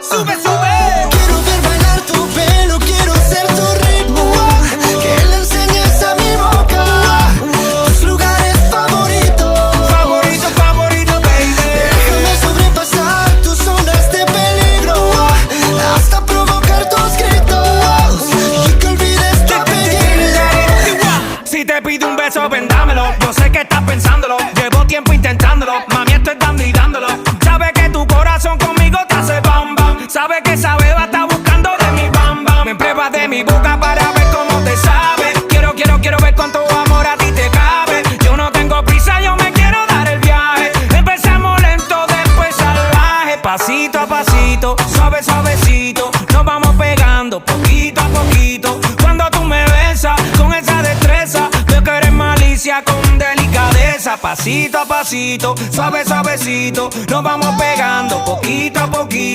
Sube, sube. Quiero ver bailar tu pelo, quiero ser tu ritmo, que le enseñes a mi boca tus lugares favoritos. Favorito, favorito, baby. Déjame sobrepasar tus zonas de peligro, hasta provocar tus gritos y que olvides tu apellido. Si te pido un beso, ven dámelo. Yo sé que estás pensándolo, llevo tiempo intentándolo. Mami, estoy dando y dándolo. Sabe que tu corazón conmigo te hace bam bam. Sabe que esa beba está buscando de mi bam bam. Me pruebas de mi boca para ver cómo te sabe. Quiero ver cuánto amor a ti te cabe. Yo no tengo prisa, yo me quiero dar el viaje. Empezamos lento, después salvaje. Pasito a pasito, suave, suavecito. Nos vamos pegando poquito a poquito. Cuando tú me besas con esa destreza, veo que eres malicia con delicadeza. Pasito a pasito, suave, suavecito. Nos vamos pegando poquito a poquito.